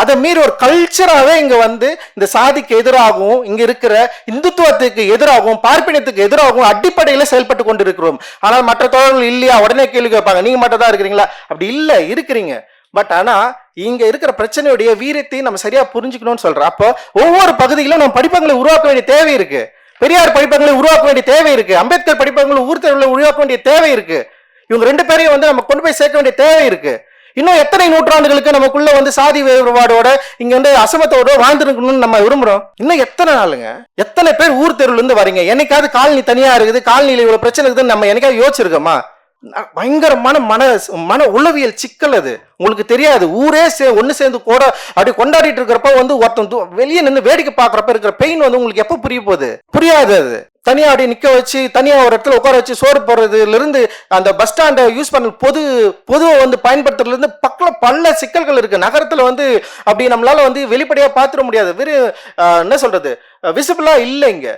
அதை மீறி ஒரு கல்ச்சராகவே இங்க வந்து இந்த சாதிக்கு எதிராகவும் இங்க இருக்கிற இந்துத்துவத்துக்கு எதிராகவும் பார்ப்பினத்துக்கு எதிராகவும் அடிப்படையில் செயல்பட்டு கொண்டு இருக்கிறோம். ஆனால் மற்ற தோழர்கள் இல்லையா உடனே கேள்வி கேட்பாங்க, நீங்க மட்டும் தான் இருக்கிறீங்களா? அப்படி இல்லை, இருக்கிறீங்க. பட் ஆனா இங்க இருக்கிற பிரச்சனையுடைய வீரியத்தையும் நம்ம சரியா புரிஞ்சுக்கணும்னு சொல்றோம். அப்போ ஒவ்வொரு பகுதியிலும் நம்ம படிப்பங்களை உருவாக்க வேண்டிய தேவை இருக்கு. பெரியார் படிப்பங்களை உருவாக்க வேண்டிய தேவை இருக்கு. அம்பேத்கர் படிப்பங்களை ஊர் தேர்வுல உருவாக்க வேண்டிய தேவை இருக்கு. இவங்க ரெண்டு பேரையும் வந்து நம்ம கொண்டு போய் சேர்க்க வேண்டிய தேவை இருக்கு. இன்னும் எத்தனை நூற்றாண்டுகளுக்கு நமக்குள்ள வந்து சாதி வேறுபாடோட இங்க வந்து அசமத்தோட வாழ்ந்துருக்கணும்னு நம்ம விரும்புறோம். இன்னும் எத்தனை நாளுங்க? எத்தனை பேர் ஊர் தெருவுல இருந்து வரீங்க? என்னைக்காவது காலனி தனியா இருக்குது, காலனியில இவ்வளவு பிரச்சனை இருக்குதுன்னு நம்ம என்னைக்காவது யோசிச்சிருக்கோமா? பயங்கரமான மன உளவியல் சிக்கல் அது. உங்களுக்கு தெரியாது. ஊரே ஒன்னு சேர்ந்து கூட அப்படி கொண்டாடிட்டு இருக்கிறப்ப வந்து ஒருத்தன் வெளியே நின்று வேடிக்கை பாக்குறப்ப இருக்கிற பெயின் வந்து உங்களுக்கு எப்ப புரிய போகுது? புரியாது. அது தனியா அப்படி நிக்க வச்சு தனியா ஒரு இடத்துல உட்கார வச்சு சோறு போடுறதுல இருந்து அந்த பஸ் ஸ்டாண்டை யூஸ் பண்ண பொதுவை வந்து பயன்படுத்துறதுல இருந்து பக்கம் பல சிக்கல்கள் இருக்கு. நகரத்துல வந்து அப்படி நம்மளால வந்து வெளிப்படையா பாத்துட முடியாது. வெறும் என்ன சொல்றது, விசிபிளா இல்லை இங்க.